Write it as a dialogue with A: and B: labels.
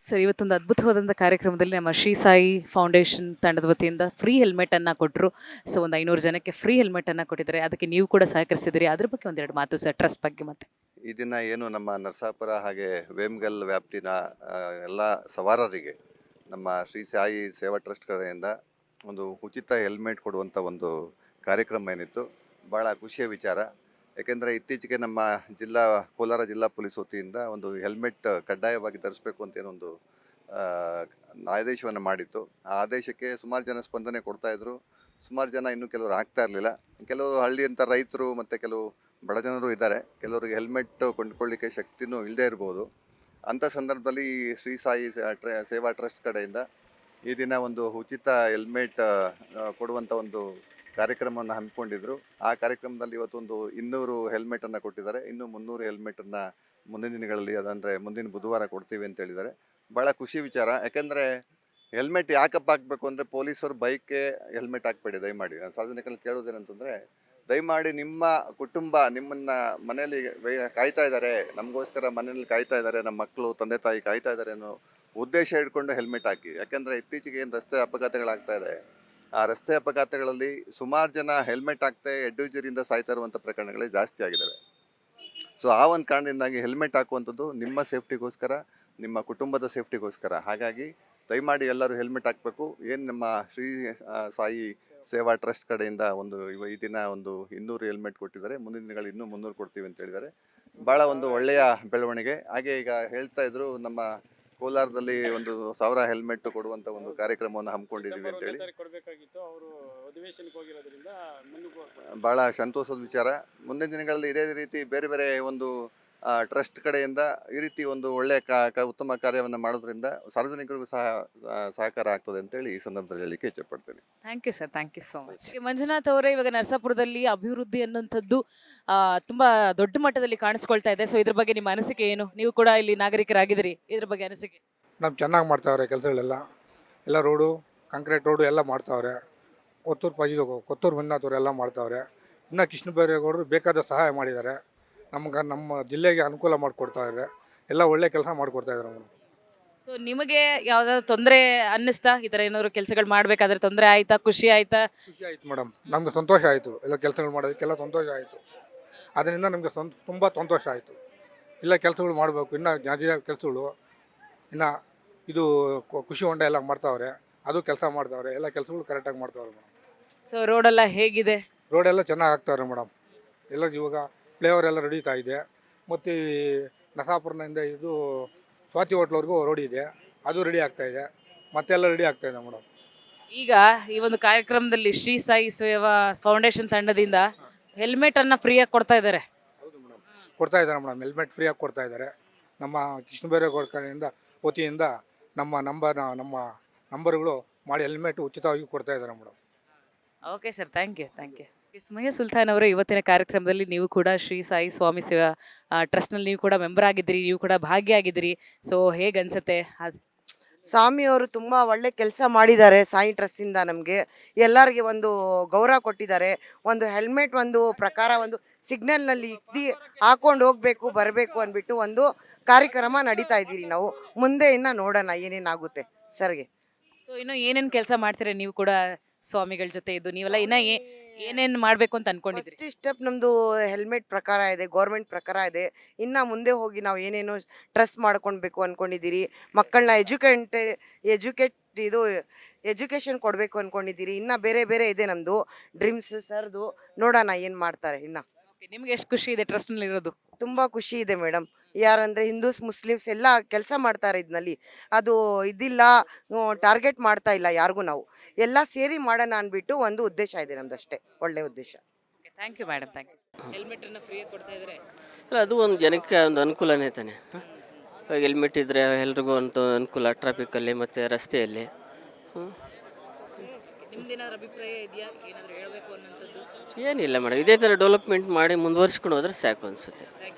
A: Sir ಇವತ್ತೊಂದು ಅದ್ಭುತವಾದಂಥ ಕಾರ್ಯಕ್ರಮದಲ್ಲಿ ನಮ್ಮ ಶ್ರೀ ಸಾಯಿ ಫೌಂಡೇಶನ್ ತಂಡದ ವತಿಯಿಂದ ಫ್ರೀ ಹೆಲ್ಮೆಟನ್ನು ಕೊಟ್ಟರು. ಸೊ ಒಂದು 500 ಜನಕ್ಕೆ ಫ್ರೀ ಹೆಲ್ಮೆಟನ್ನು ಕೊಟ್ಟಿದ್ದಾರೆ. ಅದಕ್ಕೆ ನೀವು ಕೂಡ ಸಹಕರಿಸಿದಿರಿ. ಅದ್ರ ಬಗ್ಗೆ ಒಂದೆರಡು ಮಾತು ಸರ್, ಟ್ರಸ್ಟ್ ಬಗ್ಗೆ ಮತ್ತೆ.
B: ಈ ದಿನ ಏನು ನಮ್ಮ ನರಸಾಪುರ ಹಾಗೆ ವೇಮಗಲ್ ವ್ಯಾಪ್ತಿನ ಎಲ್ಲ ಸವಾರರಿಗೆ ನಮ್ಮ ಶ್ರೀ ಸಾಯಿ ಸೇವಾ ಟ್ರಸ್ಟ್ ಕಡೆಯಿಂದ ಒಂದು ಉಚಿತ ಹೆಲ್ಮೆಟ್ ಕೊಡುವಂಥ ಒಂದು ಕಾರ್ಯಕ್ರಮ ಏನಿತ್ತು, ಭಾಳ ಖುಷಿಯ ವಿಚಾರ. ಯಾಕೆಂದರೆ ಇತ್ತೀಚೆಗೆ ನಮ್ಮ ಕೋಲಾರ ಜಿಲ್ಲಾ ಪೊಲೀಸ್ ವತಿಯಿಂದ ಒಂದು ಹೆಲ್ಮೆಟ್ ಕಡ್ಡಾಯವಾಗಿ ಧರಿಸಬೇಕು ಅಂತ ಏನೊಂದು ಆದೇಶವನ್ನು ಮಾಡಿತ್ತು. ಆ ಆದೇಶಕ್ಕೆ ಸುಮಾರು ಜನ ಸ್ಪಂದನೆ ಕೊಡ್ತಾಯಿದ್ರು. ಸುಮಾರು ಜನ ಇನ್ನೂ ಕೆಲವರು ಆಗ್ತಾ ಇರಲಿಲ್ಲ. ಕೆಲವರು ಹಳ್ಳಿಯಂಥ ರೈತರು ಮತ್ತು ಕೆಲವು ಬಡ ಜನರು ಇದ್ದಾರೆ. ಕೆಲವರಿಗೆ ಹೆಲ್ಮೆಟ್ ಕೊಂಡ್ಕೊಳ್ಳಿಕ್ಕೆ ಶಕ್ತಿನೂ ಇಲ್ಲದೆ ಇರ್ಬೋದು. ಅಂಥ ಸಂದರ್ಭದಲ್ಲಿ ಶ್ರೀ ಸಾಯಿ ಸೇವಾ ಟ್ರಸ್ಟ್ ಕಡೆಯಿಂದ ಈ ದಿನ ಒಂದು ಉಚಿತ ಹೆಲ್ಮೆಟ್ ಕೊಡುವಂಥ ಒಂದು ಕಾರ್ಯಕ್ರಮವನ್ನು ಹಮ್ಮಿಕೊಂಡಿದ್ರು. ಆ ಕಾರ್ಯಕ್ರಮದಲ್ಲಿ ಇವತ್ತೊಂದು 200 ಹೆಲ್ಮೆಟನ್ನು ಕೊಟ್ಟಿದ್ದಾರೆ. ಇನ್ನೂ 300 ಹೆಲ್ಮೆಟನ್ನು ಮುಂದಿನ ದಿನಗಳಲ್ಲಿ, ಅದಂದರೆ ಮುಂದಿನ ಬುಧವಾರ ಕೊಡ್ತೀವಿ ಅಂತ ಹೇಳಿದ್ದಾರೆ. ಭಾಳ ಖುಷಿ ವಿಚಾರ. ಯಾಕೆಂದರೆ ಹೆಲ್ಮೆಟ್ ಯಾಕಪ್ಪ ಹಾಕಬೇಕು ಅಂದರೆ, ಪೊಲೀಸರು ಬೈಕ್ಗೆ ಹೆಲ್ಮೆಟ್ ಹಾಕಬೇಡಿ ದಯಮಾಡಿ. ನಾನು ಸಾರ್ವಜನಿಕರಲ್ಲಿ ಕೇಳೋದೇನಂತಂದರೆ, ದಯಮಾಡಿ ನಿಮ್ಮ ಕುಟುಂಬ ನಿಮ್ಮನ್ನು ಮನೆಯಲ್ಲಿ ಕಾಯ್ತಾ ಇದ್ದಾರೆ, ನಮಗೋಸ್ಕರ ಮನೆಯಲ್ಲಿ ಕಾಯ್ತಾ ಇದ್ದಾರೆ, ನಮ್ಮ ಮಕ್ಕಳು ತಂದೆ ತಾಯಿ ಕಾಯ್ತಾ ಇದ್ದಾರೆ ಅನ್ನೋ ಉದ್ದೇಶ ಇಟ್ಕೊಂಡು ಹೆಲ್ಮೆಟ್ ಹಾಕಿ. ಯಾಕೆಂದರೆ ಇತ್ತೀಚೆಗೆ ಏನು ರಸ್ತೆ ಅಪಘಾತಗಳಾಗ್ತಾ ಇದೆ, ಆ ರಸ್ತೆ ಅಪಘಾತಗಳಲ್ಲಿ ಸುಮಾರು ಜನ ಹೆಲ್ಮೆಟ್ ಹಾಕ್ತೆ ಎಡ್ಯೂಜರಿಂದ ಸಾಯ್ತಾ ಇರುವಂಥ ಪ್ರಕರಣಗಳೇ ಜಾಸ್ತಿ ಆಗಿದ್ದಾವೆ. ಸೊ ಆ ಒಂದು ಕಾರಣದಿಂದಾಗಿ ಹೆಲ್ಮೆಟ್ ಹಾಕುವಂಥದ್ದು ನಿಮ್ಮ ಸೇಫ್ಟಿಗೋಸ್ಕರ, ನಿಮ್ಮ ಕುಟುಂಬದ ಸೇಫ್ಟಿಗೋಸ್ಕರ. ಹಾಗಾಗಿ ದಯಮಾಡಿ ಎಲ್ಲರೂ ಹೆಲ್ಮೆಟ್ ಹಾಕಬೇಕು. ಏನು ನಮ್ಮ ಶ್ರೀ ಸಾಯಿ ಸೇವಾ ಟ್ರಸ್ಟ್ ಕಡೆಯಿಂದ ಈ ದಿನ ಒಂದು 200 ಹೆಲ್ಮೆಟ್ ಕೊಟ್ಟಿದ್ದಾರೆ. ಮುಂದಿನ ದಿನಗಳು ಇನ್ನೂ 300 ಕೊಡ್ತೀವಿ ಅಂತ ಹೇಳಿದ್ದಾರೆ. ಭಾಳ ಒಂದು ಒಳ್ಳೆಯ ಬೆಳವಣಿಗೆ. ಹಾಗೆ ಈಗ ಹೇಳ್ತಾ ಇದ್ರು, ನಮ್ಮ ಕೋಲಾರದಲ್ಲಿ 1000 ಹೆಲ್ಮೆಟ್ ಕೊಡುವಂಥ ಒಂದು ಕಾರ್ಯಕ್ರಮವನ್ನು ಹಮ್ಮಿಕೊಂಡಿದ್ದೀವಿ ಅಂತೇಳಿ. ಭಾಳ ಸಂತೋಷದ ವಿಚಾರ. ಮುಂದಿನ ದಿನಗಳಲ್ಲಿ ಇದೇ ರೀತಿ ಬೇರೆ ಬೇರೆ ಒಂದು ಟ್ರಸ್ಟ್ ಕಡೆಯಿಂದ ಈ ರೀತಿ ಒಂದು ಒಳ್ಳೆಯ ಉತ್ತಮ ಕಾರ್ಯವನ್ನು ಮಾಡೋದ್ರಿಂದ ಸಾರ್ವಜನಿಕರಿಗೂ ಸಹಕಾರ ಆಗ್ತದೆ ಅಂತೇಳಿ ಈ ಸಂದರ್ಭದಲ್ಲಿ ಹೇಳಲಿಕ್ಕೆ ಇಚ್ಛೆಪಡ್ತೇನೆ.
A: Thank you sir, thank you so much. Manjunath ಅವರೇ, ಇವಾಗ ನರಸಾಪುರದಲ್ಲಿ ಅಭಿವೃದ್ಧಿ ಅನ್ನುವಂಥದ್ದು ತುಂಬ ದೊಡ್ಡ ಮಟ್ಟದಲ್ಲಿ ಕಾಣಿಸ್ಕೊಳ್ತಾ ಇದೆ. ಸೊ ಇದ್ರ ಬಗ್ಗೆ ನಿಮ್ಮ ಅನಿಸಿಕೆ ಏನು? ನೀವು ಕೂಡ ಇಲ್ಲಿ ನಾಗರಿಕರಾಗಿದ್ದೀರಿ, ಇದ್ರ ಬಗ್ಗೆ ಅನಿಸಿಕೆ?
C: ನಮ್ಮ ಚೆನ್ನಾಗಿ ಮಾಡ್ತಾವ್ರೆ ಕೆಲಸಗಳೆಲ್ಲ. ಎಲ್ಲ ರೋಡು, ಕಾಂಕ್ರೀಟ್ ರೋಡು ಎಲ್ಲ ಮಾಡ್ತಾವ್ರೆ. ಕೊತ್ತೂರು ಮಂಜುನಾಥ್ ಅವರು ಎಲ್ಲ ಮಾಡ್ತಾವ್ರೆ. ಇನ್ನು ಕೃಷ್ಣ ಬೈರೇಗೌಡರು ಬೇಕಾದ ಸಹಾಯ ಮಾಡಿದ್ದಾರೆ. ನಮ್ಮ ಜಿಲ್ಲೆಗೆ ಅನುಕೂಲ ಮಾಡಿಕೊಡ್ತಾ ಇದ್ದಾರೆ. ಎಲ್ಲ ಒಳ್ಳೆ ಕೆಲಸ ಮಾಡಿಕೊಡ್ತಾ ಇದ್ದಾರೆ ಮೇಡಮ್.
A: ಸೊ ನಿಮಗೆ ಯಾವುದಾದ್ರು ತೊಂದರೆ ಅನ್ನಿಸ್ತಾ? ಈ ಥರ ಏನಾದರೂ ಕೆಲಸಗಳು ಮಾಡಬೇಕಾದ್ರೆ ತೊಂದರೆ ಆಯ್ತಾ, ಖುಷಿ ಆಯ್ತಾ?
C: ಖುಷಿ ಆಯಿತು ಮೇಡಮ್, ನಮಗೆ ಸಂತೋಷ ಆಯಿತು. ಎಲ್ಲ ಕೆಲಸಗಳು ಮಾಡೋದಕ್ಕೆಲ್ಲ ಸಂತೋಷ ಆಯಿತು. ಅದರಿಂದ ನಮಗೆ ತುಂಬ ಸಂತೋಷ ಆಯಿತು. ಇಲ್ಲ ಕೆಲಸಗಳು ಮಾಡಬೇಕು, ಇನ್ನೂ ಜಾಸ್ತಿ ಕೆಲಸಗಳು. ಇನ್ನು ಇದು ಖುಷಿ ಹೊಂಡ ಎಲ್ಲ ಮಾಡ್ತಾವ್ರೆ, ಅದು ಕೆಲಸ ಮಾಡ್ತಾವ್ರೆ. ಎಲ್ಲ ಕೆಲಸಗಳು ಕರೆಕ್ಟಾಗಿ ಮಾಡ್ತಾವ್ರೆ ಮೇಡಮ್.
A: ಸೊ ರೋಡೆಲ್ಲ ಹೇಗಿದೆ?
C: ರೋಡೆಲ್ಲ ಚೆನ್ನಾಗಿ ಆಗ್ತಾವ್ರೆ ಮೇಡಮ್. ಎಲ್ಲ ಇವಾಗ ಫ್ಲೇವರ್ ಎಲ್ಲ ನಡೀತಾ ಇದೆ. ಮತ್ತು ನರಸಾಪುರದಿಂದ ಇದು ಸ್ವಾತಿ ಹೋಟ್ಲವರೆಗೂ ರೋಡ್ ಇದೆ, ಅದು ರೆಡಿ ಆಗ್ತಾಯಿದೆ. ಮತ್ತೆಲ್ಲ ರೆಡಿ ಆಗ್ತಾಯಿದೆ ಮೇಡಮ್.
A: ಈಗ ಈ ಒಂದು ಕಾರ್ಯಕ್ರಮದಲ್ಲಿ ಶ್ರೀ ಸಾಯಿ ಸೇವಾ ಫೌಂಡೇಶನ್ ತಂಡದಿಂದ ಹೆಲ್ಮೆಟನ್ನು ಫ್ರೀಯಾಗಿ ಕೊಡ್ತಾ ಇದ್ದಾರೆ.
C: ಹೌದು ಮೇಡಮ್, ಕೊಡ್ತಾ ಇದ್ದಾರೆ ಮೇಡಮ್. ಹೆಲ್ಮೆಟ್ ಫ್ರೀಯಾಗಿ ಕೊಡ್ತಾ ಇದ್ದಾರೆ. ನಮ್ಮ ಕೃಷ್ಣ ಬೈರೇಗೌಡ ಕಡೆಯಿಂದ ವತಿಯಿಂದ ನಮ್ಮ ನಂಬರ್ಗಳು ಮಾಡಿ ಹೆಲ್ಮೆಟ್ ಉಚಿತವಾಗಿ ಕೊಡ್ತಾ ಇದ್ದಾರೆ madam.
A: Okay sir, thank you, thank you. ಸ್ಮಯ ಸುಲ್ತಾನ್ ಅವರ ಇವತ್ತಿನ ಕಾರ್ಯಕ್ರಮದಲ್ಲಿ ನೀವು ಕೂಡ ಶ್ರೀ ಸಾಯಿ ಸ್ವಾಮಿ ಸೇವಾ ಟ್ರಸ್ಟ್ನಲ್ಲಿ ನೀವು ಕೂಡ ಮೆಂಬರ್ ಆಗಿದ್ದೀರಿ, ನೀವು ಕೂಡ ಭಾಗಿಯಾಗಿದ್ದೀರಿ. ಸೊ ಹೇಗೆ ಅನ್ಸುತ್ತೆ?
D: ಸ್ವಾಮಿಯವರು ತುಂಬ ಒಳ್ಳೆ ಕೆಲಸ ಮಾಡಿದ್ದಾರೆ. ಸಾಯಿ ಟ್ರಸ್ಟಿಂದ ನಮಗೆ ಎಲ್ಲರಿಗೆ ಒಂದು ಗೌರವ ಕೊಟ್ಟಿದ್ದಾರೆ. ಒಂದು ಹೆಲ್ಮೆಟ್ ಒಂದು ಪ್ರಕಾರ ಒಂದು ಸಿಗ್ನಲ್ನಲ್ಲಿ ಹಾಕೊಂಡು ಹೋಗಬೇಕು ಬರಬೇಕು ಅಂದ್ಬಿಟ್ಟು ಒಂದು ಕಾರ್ಯಕ್ರಮ ನಡೀತಾ ಇದ್ದೀರಿ ನಾವು. ಮುಂದೆ ಇನ್ನು ನೋಡೋಣ ಏನೇನಾಗುತ್ತೆ ಸರ್ಗೆ.
A: ಸೊ ಇನ್ನು ಏನೇನು ಕೆಲಸ ಮಾಡ್ತೀರಾ ನೀವು ಕೂಡ ಸ್ವಾಮಿಗಳ ಜೊತೆ ಇದ್ದು? ನೀವೆಲ್ಲ ಇನ್ನು ಏನೇನು ಮಾಡಬೇಕು ಅಂತ ಅನ್ಕೊಂಡಿದ್ದೀರಿ?
D: ಫಸ್ಟ್ ಸ್ಟೆಪ್ ನಮ್ಮದು ಹೆಲ್ಮೆಟ್ ಪ್ರಕಾರ ಇದೆ, ಗೌರ್ಮೆಂಟ್ ಪ್ರಕಾರ ಇದೆ. ಇನ್ನು ಮುಂದೆ ಹೋಗಿ ನಾವು ಏನೇನು ಟ್ರಸ್ಟ್ ಮಾಡ್ಕೊಳ್ಬೇಕು ಅಂದ್ಕೊಂಡಿದ್ದೀರಿ. ಮಕ್ಕಳನ್ನ ಎಜುಕೇಷನ್ ಕೊಡಬೇಕು ಅಂದ್ಕೊಂಡಿದ್ದೀರಿ. ಇನ್ನು ಬೇರೆ ಬೇರೆ ಇದೆ ನಮ್ಮದು ಡ್ರೀಮ್ಸ್ ಸರ್ದು. ನೋಡೋಣ ಏನು ಮಾಡ್ತಾರೆ ಇನ್ನು.
A: ನಿಮ್ಗೆ ಎಷ್ಟು ಖುಷಿ ಇದೆ ಟ್ರಸ್ಟ್ನಲ್ಲಿ ಇರೋದು?
D: ತುಂಬ ಖುಷಿ ಇದೆ ಮೇಡಮ್. ಯಾರಂದರೆ ಹಿಂದೂಸ್ ಮುಸ್ಲಿಮ್ಸ್ ಎಲ್ಲ ಕೆಲಸ ಮಾಡ್ತಾರೆ ಇದರಲ್ಲಿ. ಅದು ಇದಿಲ್ಲ, ಟಾರ್ಗೆಟ್ ಮಾಡ್ತಾ ಇಲ್ಲ ಯಾರಿಗೂ. ನಾವು ಎಲ್ಲ ಸೇರಿ ಮಾಡೋಣ ಅಂದ್ಬಿಟ್ಟು ಒಂದು ಉದ್ದೇಶ ಇದೆ ನಮ್ದು, ಅಷ್ಟೇ. ಒಳ್ಳೆಯ ಉದ್ದೇಶ.
A: Thank you madam, thank you. ಹೆಲ್ಮೆಟನ್ನು ಫ್ರೀಯಾಗಿ ಕೊಡ್ತಾ ಇದ್ದಾರೆ.
E: ಅಲ್ಲ, ಅದು ಒಂದು ಜನಕ್ಕೆ ಒಂದು ಅನುಕೂಲನೇ ತಾನೆ. ಹೆಲ್ಮೆಟ್ ಇದ್ದರೆ ಎಲ್ರಿಗೂ ಒಂದು ಅನುಕೂಲ, ಟ್ರಾಫಿಕಲ್ಲಿ ಮತ್ತು ರಸ್ತೆಯಲ್ಲಿ.
A: ನಿಮ್ದೇನಾದ್ರು ಅಭಿಪ್ರಾಯ ಇದೆಯಾ? ಏನಾದರೂ ಹೇಳಬೇಕು ಅನ್ನೋಂಥದ್ದು?
E: ಏನಿಲ್ಲ ಮೇಡಮ್, ಇದೇ ಥರ ಡೆವಲಪ್ಮೆಂಟ್ ಮಾಡಿ ಮುಂದುವರ್ಸ್ಕೊಂಡು ಹೋದ್ರೆ ಸಾಕು ಅನಿಸುತ್ತೆ.